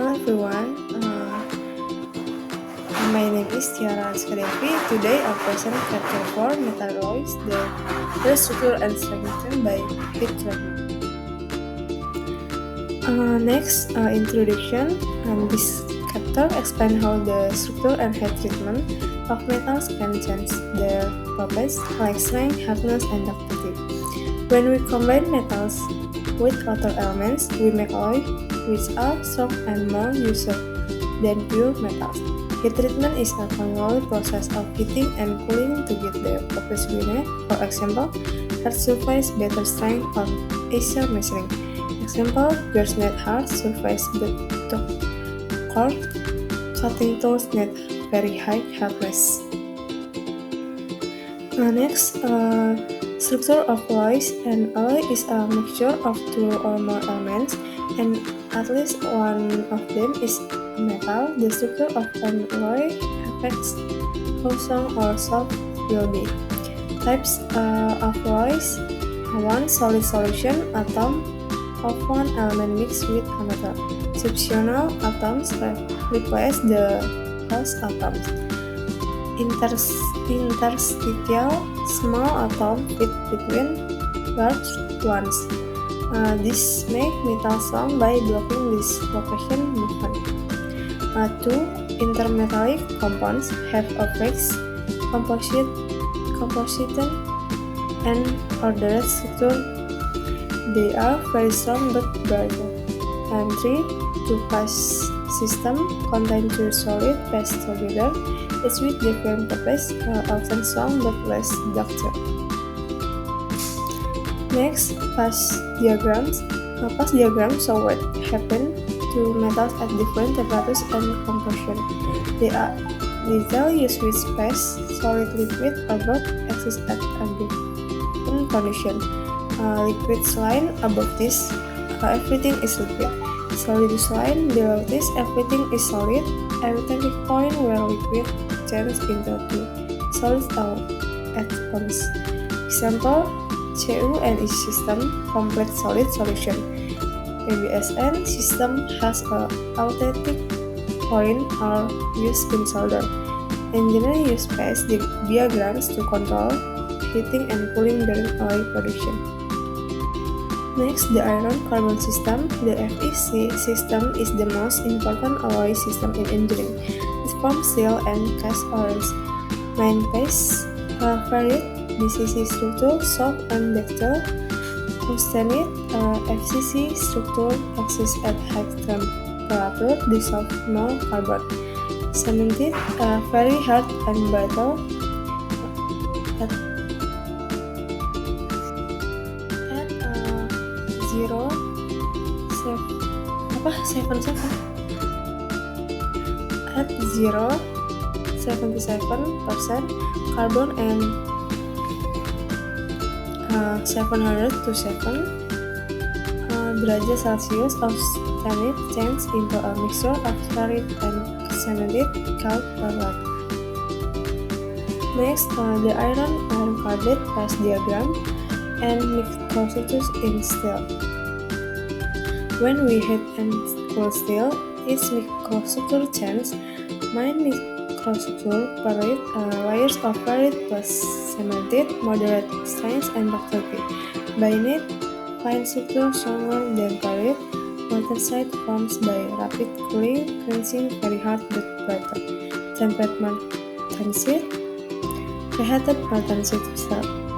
Hello everyone, my name is Tiara Skadevi. Today I'll present chapter 4 metal alloys, the structure and strengthened by heat treatment. Next, introduction. This chapter explains how the structure and heat treatment of metals can change their properties like strength, hardness, and ductility. When we combine metals with other elements, we make alloys which are strong and more useful than pure metals. Heat treatment is a controlled process of heating and cooling to get the properties we need. For example, hard surface better strength or easier measuring. Example, gears need hard surface but cold. Cutting tools need very high hardness. Next, structure of alloys. An alloy is a mixture of two or more elements, and at least one of them is a metal. The structure of an alloy affects how strong or soft will be. Types of alloys: 1. Solid solution, atom of one element mixed with another. Succinal atoms replace the host atoms. Interstitial, small atom fit between large ones. This makes metal strong by blocking dislocation movement. 2. Intermetallic compounds have a fixed composition and ordered structure. They are very strong but brittle. And 3. Two-phase system contain two solid phases together, each with different properties, often strong but less ductile. Next, phase diagrams. Phase diagrams show what happens to metals at different temperatures and compression. They tell you which phase, solid, liquid, or both exist at a given condition. Liquid line above this, everything is liquid. Solid line below this, everything is solid. Aromatic point where liquid changes into two solids at once. Example, CuNH system, complete solid solution. PBSN system has a authentic point are used in solder. Engineers use phase diagrams to control heating and cooling during alloy production. Next, the iron-carbon system. The FEC system is the most important alloy system in engineering. It forms steel and cast irons. Main phase varied BCC structure, soft and ductile. Austenite FCC structure exists at high temperature, dissolve more carbon. Cementite very hard and brittle. At 0.77% carbon and 700 to 7 derajat Celsius. Austenite changes into a mixture of ferrite and cementite called perlite. Next, the iron carbide phase diagram and microstructures in steel. When we heat and cool steel, its microstructure changes. Main microstructure ferrite, layers of ferrite plus cementite, moderate strength and ductility. Bainite, fine structure stronger than ferrite. Martensite forms by rapid cooling, cleansing very hard but brittle. Tempered martensite, reheated martensite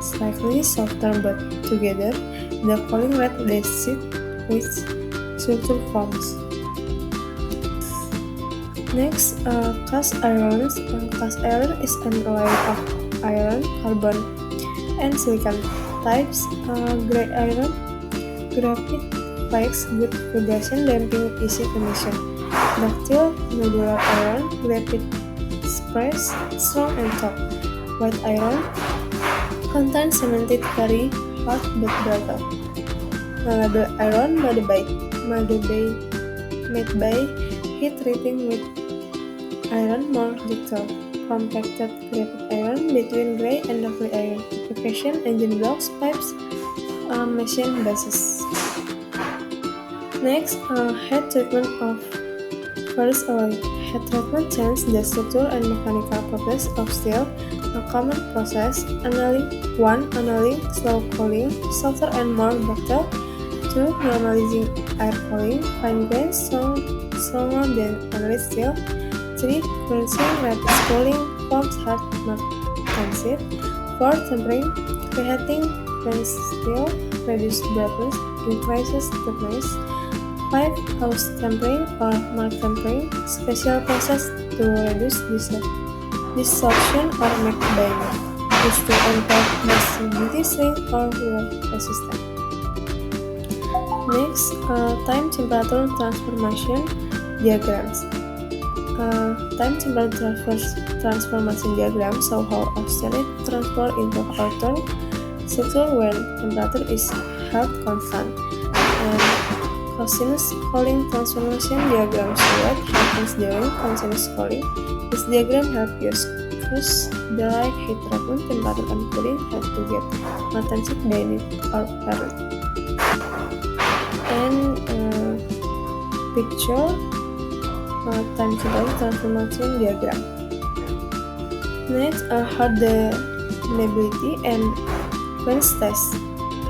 slightly softer but together, the cooling rate decides which structure forms. Next, cast irons. Cast iron is an alloy of iron, carbon, and silicon. Types: gray iron, graphite flakes, good vibration, damping, easy emission. Ductile, nodular iron, graphite sprays, strong and tough. White iron contains cementite, very hard but brittle. Malleable iron, made by heat treating with iron, more ductile. Compacted graphite iron, between gray and ductile iron. Application: engine blocks, pipes, machine bases. Next, heat treatment of First alloy. Heat treatment changes the structure and mechanical properties of steel, a common process. Annealing 1. Annealing, slow cooling, softer and more ductile. 2. Normalizing, air cooling, fine grains, stronger than unlit steel. 3. Quenching, rapid cooling, forms hard, not tensile. 4. Tempering, preheating, quench steel, reduce brightness, increases toughness. 5. House tempering or mark tempering, special process to reduce dissorption or make diamond. Is to enter durability, strength, or wear resistance. Next, time temperature transformation diagrams. Time temperature transformation diagram show how oscillate transfer into altered structure when temperature is held constant. And cosinus cooling transformation diagram show what happens during cosinus cooling. This diagram helps you choose the right heat treatment, temperature, and cooling have to get attention beneath or parallel. And picture time temperature transformation diagram. Next, hardenability and quench test.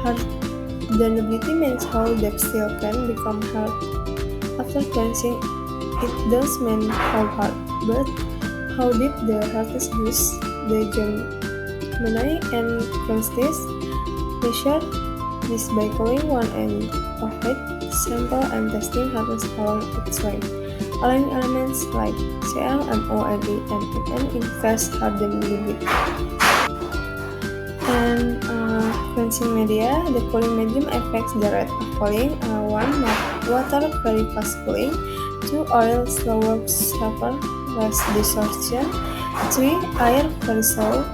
Hardenability means how deep steel can become hard after quenching. It does mean how hard, but how deep the hardness goes. The Gemini and quench test measure this by cooling one end of it sample and testing hardness along its length. Allowing elements like Cl, Mo, and Mn in fast hardenability. And quenching media, the cooling medium affects the rate of cooling. 1. Water, very fast cooling. 2. Oil, slower, suffer less distortion. 3. Air, very slow.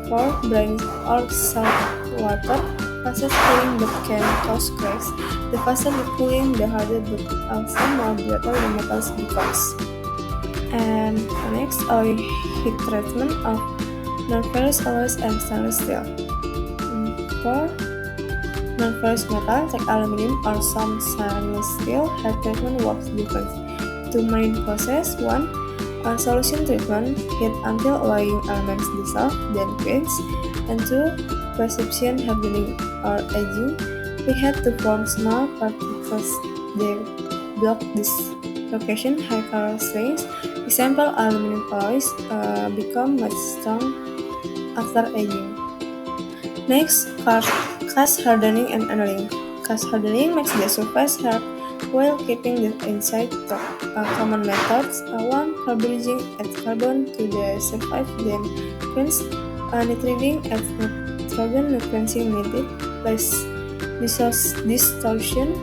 4. Brine or salt water, fastest cooling but can cause cracks. The faster the cooling, the harder but also more brittle the metals becomes. And next, alloy heat treatment of non-ferrous alloys and stainless steel. For non-ferrous metals like aluminum or some stainless steel, heat treatment works differently. Two main processes: 1. Solution treatment, heat until allowing elements dissolve, then quench. And 2. Precipitation hardening or aging. We had to form small particles. They block dislocation, high color strength. Example, aluminum alloys become much strong after aging. Next, cast hardening and annealing. Cast hardening makes the surface hard while keeping the inside tough. Common methods: 1. Carburizing adds carbon to the surface, then quench. Nitrogen adds nitrogen, quenching needed, less distortion.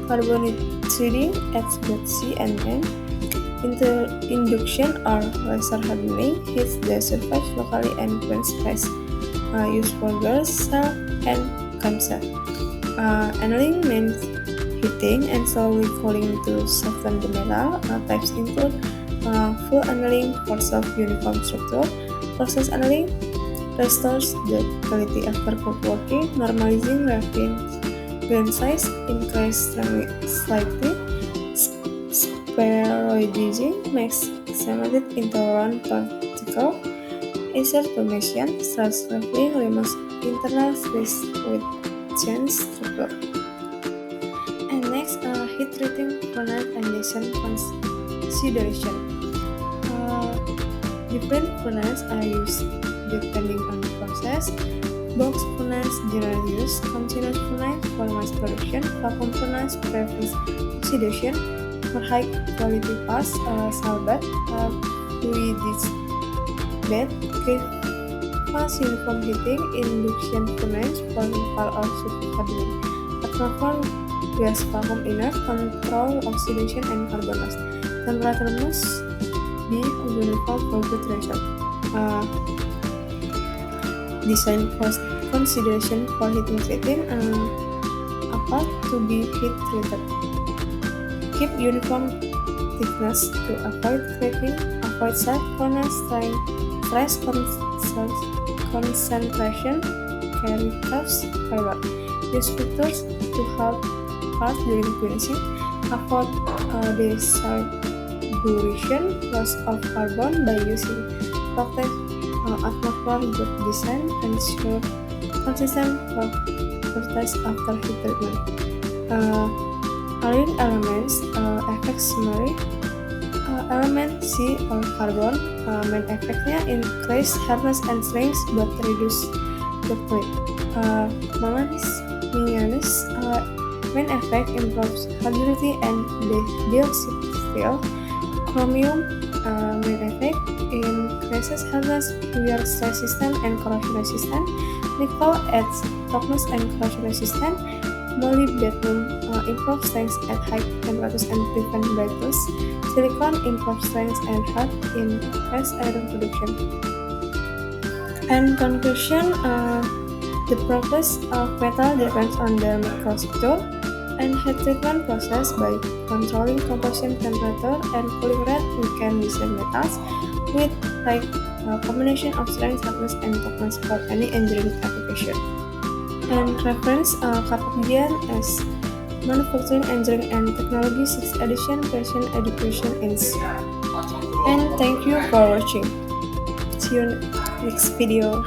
Carbonitriding adds both C and N. Induction or laser hardening hits the surface locally and quench fast. Used for girls, cell, and camcell. Annealing means heating and slowly cooling to soften the metal. Types include full annealing for soft uniform structure. Process annealing restores the quality after cold working. Normalizing grain size, increase strength slightly. Spheroidizing makes cemented into round particle. Isotomation starts leveling, removes internal space with chain structure. And next, heat treating furnace and Jansen consideration. Different furnaces are used depending on the process. Box furnace generally used, continuous furnace for mass production, vacuum furnace prefers oxidation for high quality parts, salbat, fluidized bed, give fast uniform heating, induction furnace for local or super hardening, atmosphere gas vacuum inert, control oxidation and carbon loss. Temperature must be uniform for good result. Design consideration for heating treating apart to be heat treated. Keep uniform thickness to avoid cracking, avoid sharp corners, stress concentration, carry cuffs, failure. Use filters to help parts during quenching, avoid carburation, loss of carbon by using atmospheric good design, ensure consistent properties after heat treatment. Alien elements effect summary. Element C or carbon main effectnya increase hardness and strength but reduce ductility. Manganese main effect improves durability and dioxide steel. Chromium main effect increases hardness, wear resistance and corrosion resistant. Nickel adds toughness and corrosion resistant. Molybdenum improves strength at high temperatures and prevent breakage. Silicon improves strength and health in fast iron production. And conclusion, the progress of metal depends on their microstructure and heat treatment process. By controlling combustion temperature and cooling rate, we can design metals with high combination of strength, hardness, and toughness for any engineering application. And reference Carpathian as Manufacturing Engineering and Technology 6th edition, Passion Education Inc. And thank you for watching. See you next video.